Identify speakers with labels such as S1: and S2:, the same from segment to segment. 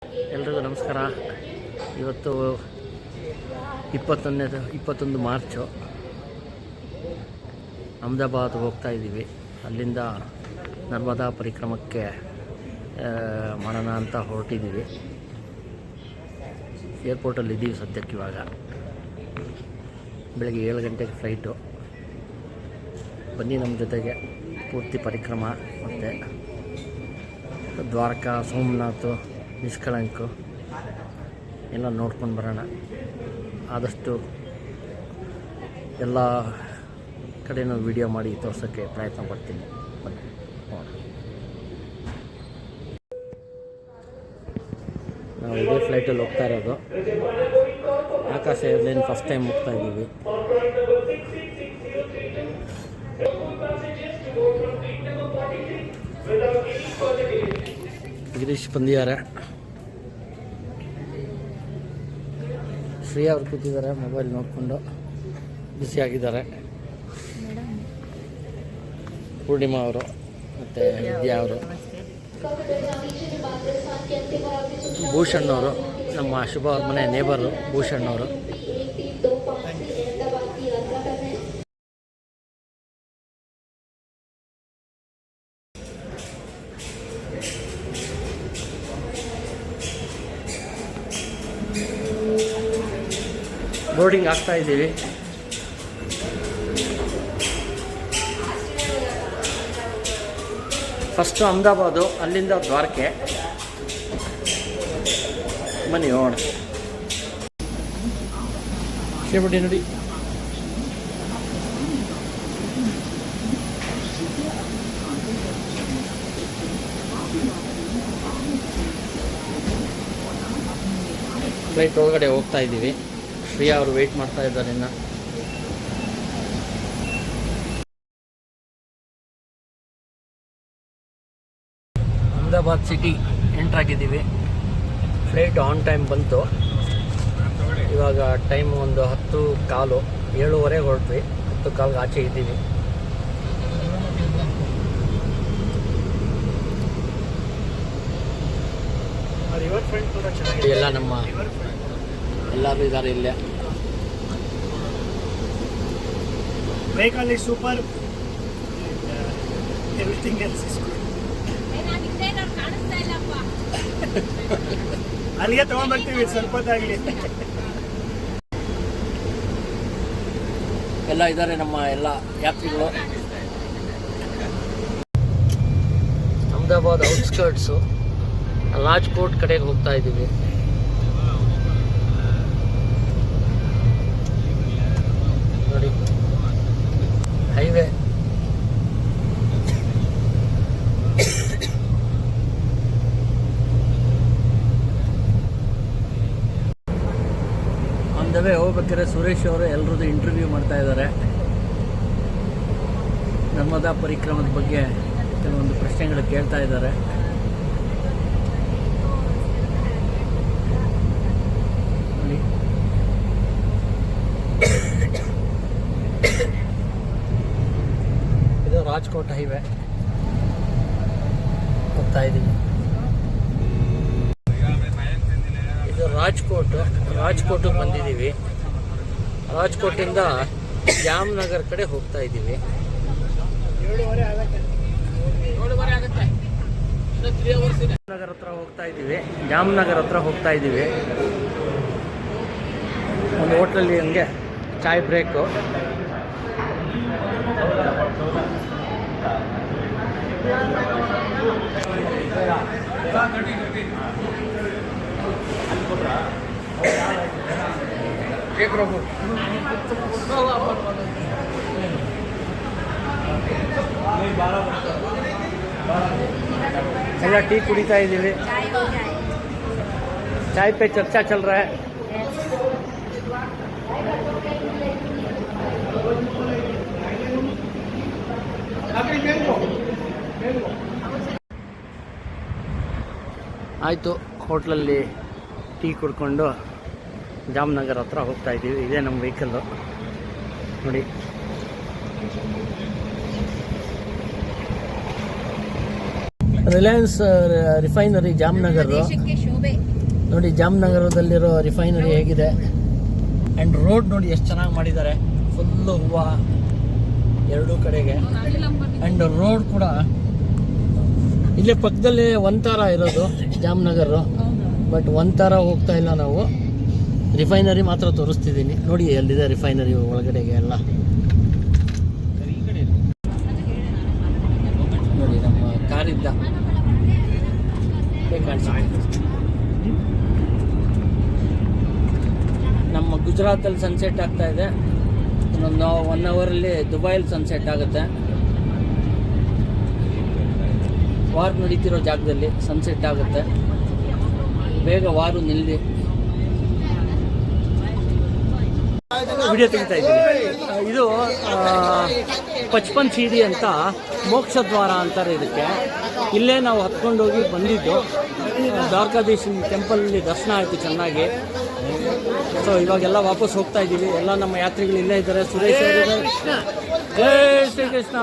S1: ಎಲ್ರಿಗೂ ನಮಸ್ಕಾರ. ಇವತ್ತು 21 ಮಾರ್ಚು. ಅಹಮದಾಬಾದ್ ಹೋಗ್ತಾ ಇದ್ದೀವಿ. ಅಲ್ಲಿಂದ ನರ್ಮದಾ ಪರಿಕ್ರಮಕ್ಕೆ ಮಾಡೋಣ ಅಂತ ಹೊರಟಿದ್ದೀವಿ. ಏರ್ಪೋರ್ಟಲ್ಲಿ ಇದ್ದೀವಿ ಸದ್ಯಕ್ಕೆ. ಇವಾಗ ಬೆಳಗ್ಗೆ 7 ಗಂಟೆಗೆ ಫ್ಲೈಟು. ಬನ್ನಿ ನಮ್ಮ ಜೊತೆಗೆ ಪೂರ್ತಿ ಪರಿಕ್ರಮ ಮತ್ತು ದ್ವಾರಕಾ, ಸೋಮನಾಥ್, ನಿಷ್ಕಳಂಕ ಎಲ್ಲ ನೋಡ್ಕೊಂಡು ಬರೋಣ. ಆದಷ್ಟು ಎಲ್ಲ ಕಡೆಯೂ ವಿಡಿಯೋ ಮಾಡಿ ತೋರ್ಸೋಕ್ಕೆ ಪ್ರಯತ್ನ ಪಡ್ತೀನಿ. ಬನ್ನಿ ನೋಡೋಣ. ನಾವು ಇದೇ ಫ್ಲೈಟಲ್ಲಿ ಹೋಗ್ತಾ ಇರೋದು. ಆಕಾಶ ಏರ್ಲೈನ್ ಫಸ್ಟ್ ಟೈಮ್ ಹೋಗ್ತಾ ಇದ್ದೀವಿ. ಗಿರೀಶ್ ಬಂದಿದ್ದಾರೆ. ಶ್ರೀಯಾ ಅವ್ರು ಕೂತಿದ್ದಾರೆ, ಮೊಬೈಲ್ ನೋಡಿಕೊಂಡು ಬಿಸಿಯಾಗಿದ್ದಾರೆ. ಪೂರ್ಣಿಮಾ ಅವರು ಮತ್ತು ವಿದ್ಯಾ ಅವರು, ಭೂಷಣ್ ಅವರು, ನಮ್ಮ ಶುಭ ಅವ್ರ ಮನೆ ನೇಬರು ಭೂಷಣ್ ಅವರು. ಬೋರ್ಡಿಂಗ್ ಆಗ್ತಾ ಇದ್ದೀವಿ. ಫಸ್ಟು ಅಹಮದಾಬಾದು, ಅಲ್ಲಿಂದ ದ್ವಾರಕೆ. ಬನ್ನಿ ನೋಡ ಶಿವಡಿ ನೋಡಿ. ಫ್ಲೈಟ್ ಒಳಗಡೆ ಹೋಗ್ತಾ ಇದ್ದೀವಿ. ಶ್ರೀಯಾ ಅವರು ವೆಯ್ಟ್ ಮಾಡ್ತಾ ಇದ್ದಾರೆ. ಇನ್ನು ಅಹಮದಾಬಾದ್ ಸಿಟಿ ಎಂಟ್ರಾಗಿದ್ದೀವಿ. ಫ್ಲೈಟ್ ಆನ್ ಟೈಮ್ ಬಂತು. ಇವಾಗ ಟೈಮ್ ಒಂದು 10:15, 7:15 ಹೊರಟ್ವಿ. 10:15 ಆಚೆ ಇದ್ದೀವಿ. ಎಲ್ಲ ನಮ್ಮ ಎಲ್ಲರೂ ಇದ್ದಾರೆ ಇಲ್ಲೇ.
S2: Vehicle is super. Everything else is good. ಅಲ್ಲಿಗೆ ತಗೊಂಡ್ಬರ್ತೀವಿ ಸ್ವಲ್ಪ ಹೊತ್ತಾಗಲಿ.
S1: ಎಲ್ಲ ಇದ್ದಾರೆ ನಮ್ಮ ಎಲ್ಲ ಯಾತ್ರಿಗಳು. ಅಹಮದಾಬಾದ್ ಔಟ್ಸ್ಕರ್ಟ್ಸು ರಾಜ್ಕೋಟ್ ಕಡೆಗೆ ಹೋಗ್ತಾ ಇದ್ದೀವಿ. ನೋಡಿ ಹೈವೇ. ಅಂದವೇ ಹೋಗ್ಬೇಕಾದ್ರೆ ಸುರೇಶ್ ಅವರು ಎಲ್ಲರದ್ದು ಇಂಟರ್ವ್ಯೂ ಮಾಡ್ತಾ ಇದ್ದಾರೆ. ನರ್ಮದಾ ಪರಿಕ್ರಮದ ಬಗ್ಗೆ ಕೆಲವೊಂದು ಪ್ರಶ್ನೆಗಳು ಕೇಳ್ತಾ ಇದ್ದಾರೆ. ಇದು ರಾಜ್ಕೋಟ್ ಹೈವೇ ಹೋಗ್ತಾ ಇದ್ದೀವಿ. ಇದು ರಾಜ್ಕೋಟಿಗೆ ಬಂದಿದ್ದೀವಿ. ರಾಜ್ಕೋಟಿಂದ ಜಾಮ್ನಗರ್ ಕಡೆ ಹೋಗ್ತಾ ಇದ್ದೀವಿ. 7:30 ಆಗುತ್ತೆ. ಜಾಮ್ನಗರ್ ಹತ್ರ ಹೋಗ್ತಾ ಇದ್ದೀವಿ. ಒಂದು ಹೋಟ್ಲಲ್ಲಿ ಹಂಗೆ ಚಾಯ್ ಬ್ರೇಕು. ಎಲ್ಲ ಟೀ ಕುಡಿತಾ ಇದ್ದೀವಿ. ಚಾಯ್ ಪೇ ಚರ್ಚಾ ಚಲ್ ರहा है. ಆಯಿತು, ಹೋಟ್ಲಲ್ಲಿ ಟೀ ಕುಡ್ಕೊಂಡು ಜಾಮ್ನಗರ್ ಹತ್ರ ಹೋಗ್ತಾ ಇದ್ದೀವಿ. ಇದೇ ನಮ್ಮ ವೆಹಿಕಲ್ಲು ನೋಡಿ. ರಿಲಯನ್ಸ್ ರಿಫೈನರಿ ಜಾಮ್ನಗರ್ ನೋಡಿ, ಜಾಮ್ನಗರದಲ್ಲಿರೋ ರಿಫೈನರಿ ಹೇಗಿದೆ. ಆ್ಯಂಡ್ ರೋಡ್ ನೋಡಿ ಎಷ್ಟು ಚೆನ್ನಾಗಿ ಮಾಡಿದ್ದಾರೆ, ಫುಲ್ಲು ಹೂವು ಎರಡೂ ಕಡೆಗೆ. ಆ್ಯಂಡ್ ರೋಡ್ ಕೂಡ ಇಲ್ಲೇ ಪಕ್ಕದಲ್ಲಿ ಒಂಥರ ಇರೋದು ಜಾಮ್ನಗರ್, ಬಟ್ ಒಂಥರ ಹೋಗ್ತಾ ಇಲ್ಲ ನಾವು. ರಿಫೈನರಿ ಮಾತ್ರ ತೋರಿಸ್ತಿದ್ದೀನಿ ನೋಡಿ, ಎಲ್ಲಿದೆ ರಿಫೈನರಿ ಒಳಗಡೆಗೆ ಎಲ್ಲ ನೋಡಿ. ನಮ್ಮ ಕಾರಿದ್ದ ಕಾಣಿಸುತ್ತೆ. ನಮ್ಮ ಗುಜರಾತಲ್ಲಿ ಸನ್ಸೆಟ್ ಆಗ್ತಾ ಇದೆ. ಇನ್ನೊಂದು 1 ಅವರಲ್ಲಿ ದುಬೈಯಲ್ಲಿ ಸನ್ಸೆಟ್ ಆಗುತ್ತೆ. ವಾರ್ ನಡೀತಿರೋ ಜಾಗದಲ್ಲಿ ಸನ್ಸೆಟ್ ಆಗುತ್ತೆ. ಬೇಗ ವಾರು ನಿಲ್ಲಿ. ವಿಡಿಯೋ ತೆಗಿತಾ ಇದ್ದೀನಿ. ಇದು 55 ಸೀಡಿ ಅಂತ ಮೋಕ್ಷ ದ್ವಾರ ಅಂತಾರೆ ಇದಕ್ಕೆ. ಇಲ್ಲೇ ನಾವು ಹತ್ಕೊಂಡೋಗಿ ಬಂದಿದ್ದು. ದ್ವಾರಕಾಧೀಶನ ಟೆಂಪಲಲ್ಲಿ ದರ್ಶನ ಆಯಿತು ಚೆನ್ನಾಗಿ. ಸೊ ಇವಾಗೆಲ್ಲ ವಾಪಸ್ ಹೋಗ್ತಾ ಇದ್ದೀವಿ. ಎಲ್ಲ ನಮ್ಮ ಯಾತ್ರಿಗಳು ಇಲ್ಲೇ ಇದ್ದಾರೆ. ಸುರೇಶ್ ಅವರಿದ್ದಾರೆ. ಜೈ ಶ್ರೀಕೃಷ್ಣ.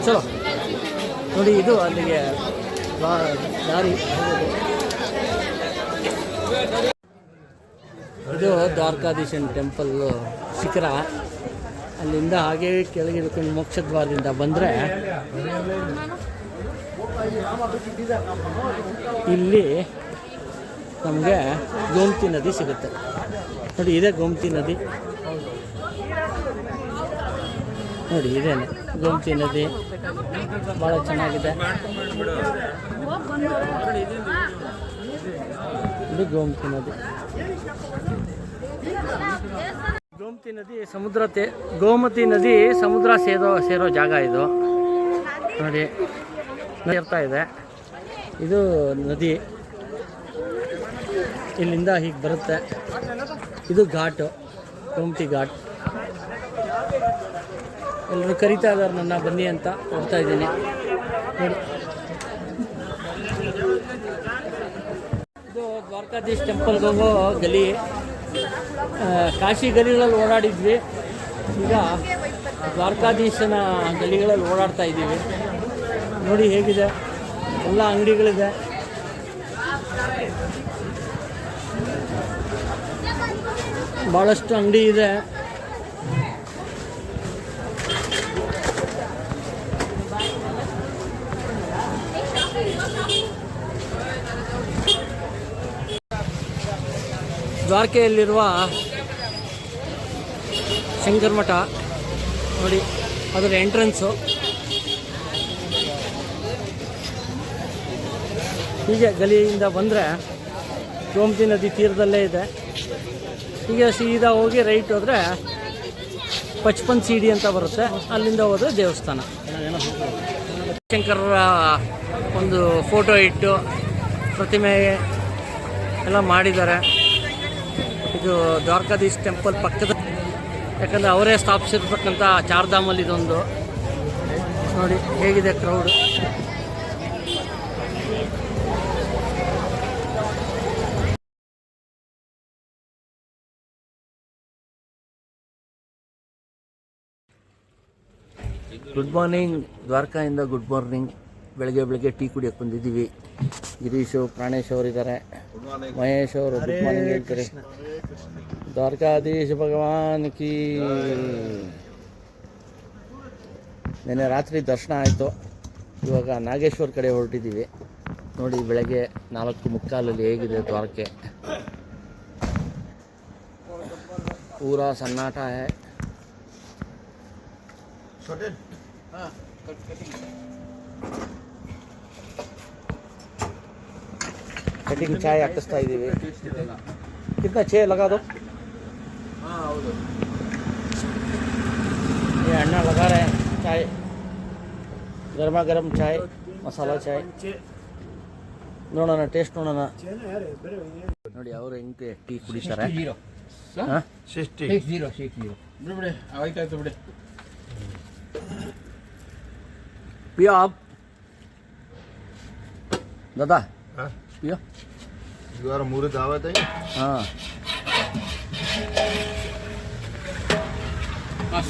S1: ಚಲೋ ನೋಡಿ, ಇದು ಅಲ್ಲಿಗೆ ದಾರಿ. ಇದು ದ್ವಾರಕಾಧೀಶನ ಟೆಂಪಲ್ ಶಿಖರ. ಅಲ್ಲಿಂದ ಹಾಗೆ ಕೆಳಗೆ ಇಳ್ಕೊಂಡು ಮೋಕ್ಷದ್ವಾರದಿಂದ ಬಂದರೆ ಇಲ್ಲಿ ನಮಗೆ ಗೋಮತಿ ನದಿ ಸಿಗುತ್ತೆ ನೋಡಿ. ಇದೆ ಗೋಮತಿ ನದಿ ನೋಡಿ, ಇದೇನೆ ಗೋಮತಿ ನದಿ. ಭಾಳ ಚೆನ್ನಾಗಿದೆ. ಇದು ಗೋಮತಿ ನದಿ. ಗೋಮತಿ ನದಿ ಗೋಮತಿ ನದಿ ಸಮುದ್ರ ಸೇರೋ ಜಾಗ ಇದು ನೋಡಿ. ಇರ್ತಾ ಇದೆ ಇದು ನದಿ. ಇಲ್ಲಿಂದ ಹೀಗೆ ಬರುತ್ತೆ. ಇದು ಘಾಟು, ಗೋಮತಿ ಘಾಟ್. ಎಲ್ಲರೂ ಕರೀತಾ ಇದ್ದಾರೆ ನನ್ನ ಬನ್ನಿ ಅಂತ, ಹೋಗ್ತಾ ಇದ್ದೀನಿ ನೋಡಿ. ಇದು ದ್ವಾರಕಾಧೀಶ್ ಟೆಂಪಲ್ಗೆ ಹೋಗೋ ಗಲಿ. ಕಾಶಿ ಗಲಿಗಳಲ್ಲಿ ಓಡಾಡಿದ್ವಿ, ಈಗ ದ್ವಾರಕಾಧೀಶನ ಗಲಿಗಳಲ್ಲಿ ಓಡಾಡ್ತಾ ಇದ್ದೀವಿ ನೋಡಿ. ಹೇಗಿದೆ, ಎಲ್ಲ ಅಂಗಡಿಗಳಿದೆ. ಭಾಳಷ್ಟು ಅಂಗಡಿ ಇದೆ. ದ್ವಾರಕೆಯಲ್ಲಿರುವ ಶಂಕರ ಮಠ ನೋಡಿ, ಅದರ ಎಂಟ್ರೆನ್ಸು. ಹೀಗೆ ಗಲಿಯಿಂದ ಬಂದರೆ ಗೋಮತಿ ನದಿ ತೀರದಲ್ಲೇ ಇದೆ. ಹೀಗೆ ಸೀದಾ ಹೋಗಿ ರೈಟ್ ಹೋದರೆ 55 ಸೀಡಿ ಅಂತ ಬರುತ್ತೆ. ಅಲ್ಲಿಂದ ಹೋದರೆ ದೇವಸ್ಥಾನ. ಶಂಕರರ ಒಂದು ಫೋಟೋ ಇಟ್ಟು ಪ್ರತಿಮೆ ಎಲ್ಲ ಮಾಡಿದ್ದಾರೆ. ಇದು ದ್ವಾರಕಾಧೀಶ್ ಟೆಂಪಲ್ ಪಕ್ಕದ, ಯಾಕಂದರೆ ಅವರೇ ಸ್ಥಾಪಿಸಿರ್ತಕ್ಕಂಥ ಚಾರ್ಧಾಮಲ್ಲಿ ಇದೊಂದು ನೋಡಿ. ಹೇಗಿದೆ ಕ್ರೌಡ್. ಗುಡ್ ಮಾರ್ನಿಂಗ್ ದ್ವಾರಕಾಯಿಂದ. Good morning. ಬೆಳಗ್ಗೆ ಟೀ ಕುಡಿಯೋಕ್ಕೆ ಬಂದಿದ್ದೀವಿ. ಗಿರೀಶು, ಪ್ರಾಣೇಶ್ ಅವರಿದ್ದಾರೆ, ಮಹೇಶ್ ಅವರು ಗುಡ್ ಮಾರ್ನಿಂಗ್ ಹೇಳ್ತಾರೆ. ದ್ವಾರಕಾಧೀಶ ಭಗವಾನ್ ಕಿ. ನೆನ್ನೆ ರಾತ್ರಿ ದರ್ಶನ ಆಯಿತು. ಇವಾಗ ನಾಗೇಶ್ವರ ಕಡೆ ಹೊರಟಿದ್ದೀವಿ ನೋಡಿ. ಬೆಳಗ್ಗೆ 4:45 ಹೇಗಿದೆ ದ್ವಾರಕೆ. ಪೂರಾ ಸನ್ನಾಟ ಹೈ. ಕಟಿಂಗ್ ಚಾಯ್ ಹಾಕಿಸ್ತಾ ಇದ್ದೀವಿ. ಕಿತ್ನಾ ಛೇ ಲಗಾ ದೋ. ಹೌದು, ये अन्ना लगा रहे हैं चाय, गर्मा गर्म चाय, मसाला चाय. ನೋಡೋಣ, ಟೇಸ್ಟ್ ನೋಡೋಣ ನೋಡಿ. ಅವರು ಹೆಂಗೆ ಟೀ ಕುಡಿತಾರೆ. पियो आप दादा, पियो.
S3: द्वारा मुहूर्त दावत है.
S1: हाँ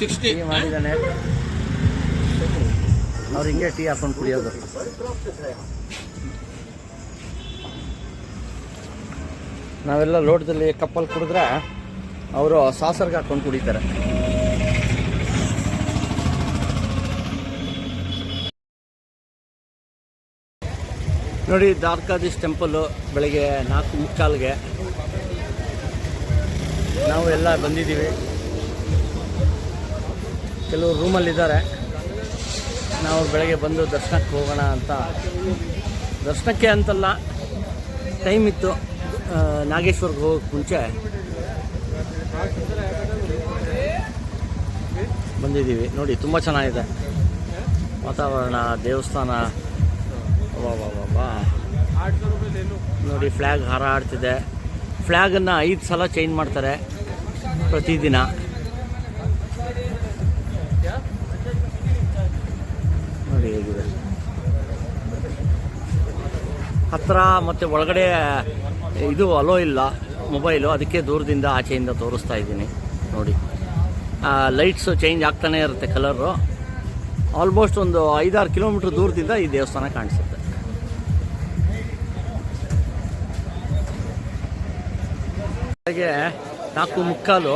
S3: 60
S1: ಮಾಡಿದ್ದಾನೆ. ಅವ್ರು ಹಿಂಗೆ ಟೀ ಹಾಕೊಂಡು ಕುಡಿಯೋದು. ನಾವೆಲ್ಲ ಲೋಟದಲ್ಲಿ ಕಪ್ಪಲ್ಲಿ ಕುಡಿದ್ರೆ ಅವರು ಸಾಸರ್ಗೆ ಹಾಕೊಂಡು ಕುಡಿತಾರೆ. ನೋಡಿ ದ್ವಾರಕಾಧೀಶ್ ಟೆಂಪಲ್ಲು ಬೆಳಗ್ಗೆ 4:45ಗೆ ನಾವು ಎಲ್ಲ ಬಂದಿದ್ದೀವಿ. ಕೆಲವರು ರೂಮಲ್ಲಿದ್ದಾರೆ. ನಾವು ಬೆಳಗ್ಗೆ ಬಂದು ದರ್ಶನಕ್ಕೆ ಹೋಗೋಣ ಅಂತ, ದರ್ಶನಕ್ಕೆ ಅಂತಲ್ಲ, ಟೈಮ್ ಇತ್ತು. ನಾಗೇಶ್ವರ್ಗೆ ಹೋಗೋಕ್ಕೆ ಮುಂಚೆ ಬಂದಿದ್ದೀವಿ. ನೋಡಿ ತುಂಬ ಚೆನ್ನಾಗಿದೆ ವಾತಾವರಣ, ದೇವಸ್ಥಾನ. ವಾ ನೋಡಿ ಫ್ಲ್ಯಾಗ್ ಹಾರಾಡ್ತಿದೆ. ಫ್ಲ್ಯಾಗನ್ನು 5 ಸಲ ಚೇಂಜ್ ಮಾಡ್ತಾರೆ ಪ್ರತಿದಿನ. ನೋಡಿ ಹೇಗಿದೆ ಹತ್ತಿರ. ಮತ್ತು ಒಳಗಡೆ ಇದು ಅಲೋ ಇಲ್ಲ ಮೊಬೈಲು, ಅದಕ್ಕೆ ದೂರದಿಂದ ಆಚೆಯಿಂದ ತೋರಿಸ್ತಾ ಇದ್ದೀನಿ. ನೋಡಿ ಲೈಟ್ಸು ಚೇಂಜ್ ಆಗ್ತಾನೆ ಇರುತ್ತೆ ಕಲರು. ಆಲ್ಮೋಸ್ಟ್ ಒಂದು 5-6 ಕಿಲೋಮೀಟ್ರ್ ದೂರದಿಂದ ಈ ದೇವಸ್ಥಾನ ಕಾಣಿಸುತ್ತೆ. ಹಾಗೆ 4:45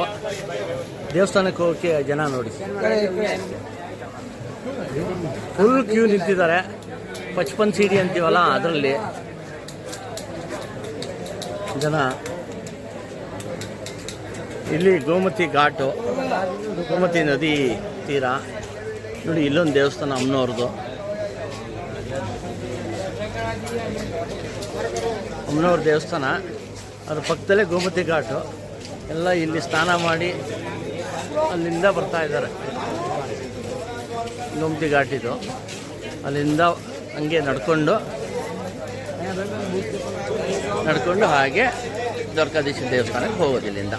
S1: ದೇವಸ್ಥಾನಕ್ಕೆ ಹೋಗೋಕ್ಕೆ ಜನ ನೋಡಿ ಫುಲ್ ಕ್ಯೂ ನಿಂತಿದ್ದಾರೆ. 55 ಸೀಡಿ ಅಂತೀವಲ್ಲ ಅದರಲ್ಲಿ ಜನ. ಇಲ್ಲಿ ಗೋಮತಿ ಘಾಟು, ಗೋಮತಿ ನದಿ ತೀರ. ನೋಡಿ ಇಲ್ಲೊಂದು ದೇವಸ್ಥಾನ ಅಮ್ಮನವ್ರದ್ದು. ಅಮ್ಮನವ್ರ ದೇವಸ್ಥಾನ, ಅದ್ರ ಪಕ್ಕದಲ್ಲೇ ಗೋಮತಿ ಘಾಟು. ಎಲ್ಲ ಇಲ್ಲಿ ಸ್ನಾನ ಮಾಡಿ ಅಲ್ಲಿಂದ ಬರ್ತಾ ಇದ್ದಾರೆ. ಗೋಮತಿ ಘಾಟಿದು ಅಲ್ಲಿಂದ ಹಂಗೆ ನಡ್ಕೊಂಡು ಹಾಗೆ ದ್ವಾರಕಾಧೀಶ ದೇವಸ್ಥಾನಕ್ಕೆ ಹೋಗೋದು ಇಲ್ಲಿಂದ.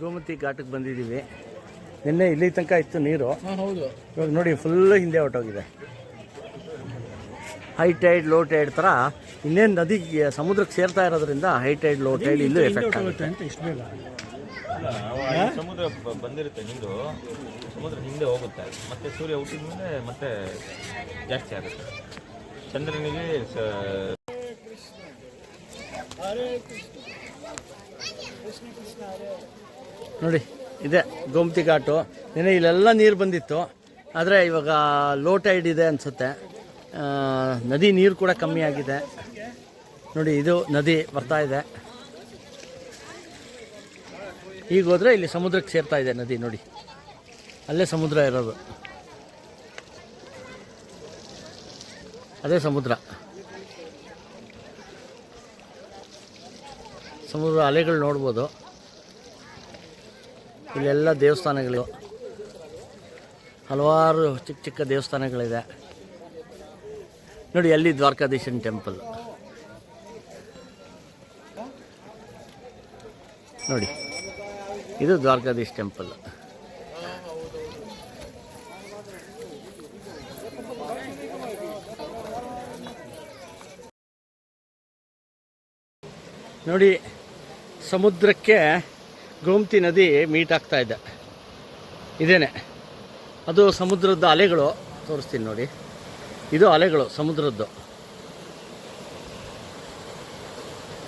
S1: ಗೋಮತಿ ಘಾಟಕ್ಕೆ ಬಂದಿದ್ದೀವಿ. ನಿನ್ನೆ ಇಲ್ಲಿ ತನಕ ಇತ್ತು ನೀರು. ಹೌದು, ಇವಾಗ ನೋಡಿ ಫುಲ್ ಹಿಂದೆ ಹೊರಟೋಗಿದೆ. ಹೈ ಟೈಡ್ ಲೋ ಟೈಡ್ ಥರ ಇನ್ನೇನು ನದಿಗೆ ಸಮುದ್ರಕ್ಕೆ ಸೇರ್ತಾ ಇರೋದ್ರಿಂದ ಹೈ ಟೈಡ್ ಲೋ ಟೈಡ್ ಇಲ್ಲೂ ಎಫೆಕ್ಟ್ ಆಗುತ್ತೆ.
S3: ಸಮುದ್ರ ಬಂದಿರುತ್ತೆ, ನೀರು ಸಮುದ್ರ ಹಿಂದೆ ಹೋಗುತ್ತೆ, ಮತ್ತೆ ಸೂರ್ಯ ಹುಟ್ಟಿದ ಮೇಲೆ ಮತ್ತೆ ಜಾಸ್ತಿ ಆಗುತ್ತೆ. ಚಂದ್ರನಿಗೆ
S1: ನೋಡಿ ಇದೆ ಗೋಮತಿ ಘಾಟು. ನಿನ್ನೆ ಇಲ್ಲೆಲ್ಲ ನೀರು ಬಂದಿತ್ತು, ಆದರೆ ಇವಾಗ ಲೋ ಟೈಡ್ ಇದೆ ಅನಿಸುತ್ತೆ. ನದಿ ನೀರು ಕೂಡ ಕಮ್ಮಿ ಆಗಿದೆ. ನೋಡಿ ಇದು ನದಿ ಬರ್ತಾ ಇದೆ. ಈಗ ಹೋದರೆ ಇಲ್ಲಿ ಸಮುದ್ರಕ್ಕೆ ಸೇರ್ತಾ ಇದೆ ನದಿ. ನೋಡಿ ಅಲ್ಲೇ ಸಮುದ್ರ ಇರೋದು, ಅದೇ ಸಮುದ್ರ. ಸಮುದ್ರ ಅಲೆಗಳು ನೋಡ್ಬೋದು. ಇಲ್ಲೆಲ್ಲ ದೇವಸ್ಥಾನಗಳು, ಹಲವಾರು ಚಿಕ್ಕ ಚಿಕ್ಕ ದೇವಸ್ಥಾನಗಳಿದೆ. ನೋಡಿ ಅಲ್ಲಿ ದ್ವಾರಕಾಧೀಶನ್ ಟೆಂಪಲ್ ನೋಡಿ, ಇದು ದ್ವಾರಕಾಧೀಶ್ ಟೆಂಪಲ್. ನೋಡಿ ಸಮುದ್ರಕ್ಕೆ ಗೋಮತಿ ನದಿ ಮೀಟ್ ಆಗ್ತಾ ಇದೆ. ಇದೇನೆ ಅದು ಸಮುದ್ರದ ಅಲೆಗಳು. ತೋರಿಸ್ತೀನಿ ನೋಡಿ, ಇದು ಅಲೆಗಳು ಸಮುದ್ರದ್ದು.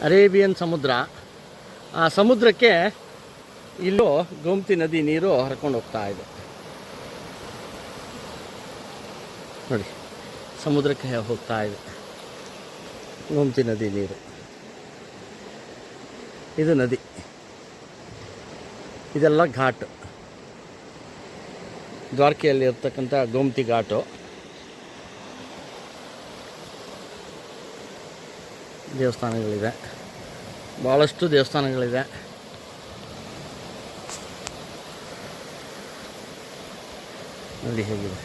S1: ಅರೇಬಿಯನ್ ಸಮುದ್ರ. ಆ ಸಮುದ್ರಕ್ಕೆ ಇಲ್ಲೂ ಗೋಮತಿ ನದಿ ನೀರು ಹರ್ಕೊಂಡು ಹೋಗ್ತಾ ಇದೆ. ನೋಡಿ ಸಮುದ್ರಕ್ಕೆ ಹೋಗ್ತಾ ಇದೆ ಗೋಮತಿ ನದಿ ನೀರು. ಇದು ನದಿ, ಇದೆಲ್ಲ ಘಾಟ್. ದ್ವಾರಕೆಯಲ್ಲಿ ಇರ್ತಕ್ಕಂಥ ಗೋಮತಿ ಘಾಟು. ದೇವಸ್ಥಾನಗಳಿದೆ, ಭಾಳಷ್ಟು ದೇವಸ್ಥಾನಗಳಿದೆ. ನೋಡಿ ಹೇಗಿದೆ.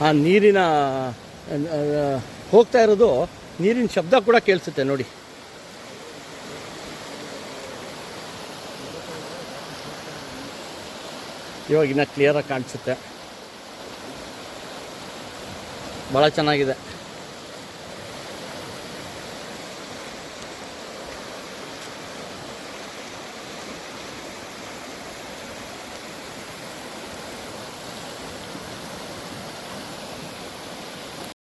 S1: ಆ ನೀರಿನ ಹೋಗ್ತಾ ಇರೋದು, ನೀರಿನ ಶಬ್ದ ಕೂಡ ಕೇಳಿಸುತ್ತೆ ನೋಡಿ. ಇವಾಗಿನ್ನ ಕ್ಲಿಯರಾಗಿ ಕಾಣಿಸುತ್ತೆ. ಭಾಳ ಚೆನ್ನಾಗಿದೆ.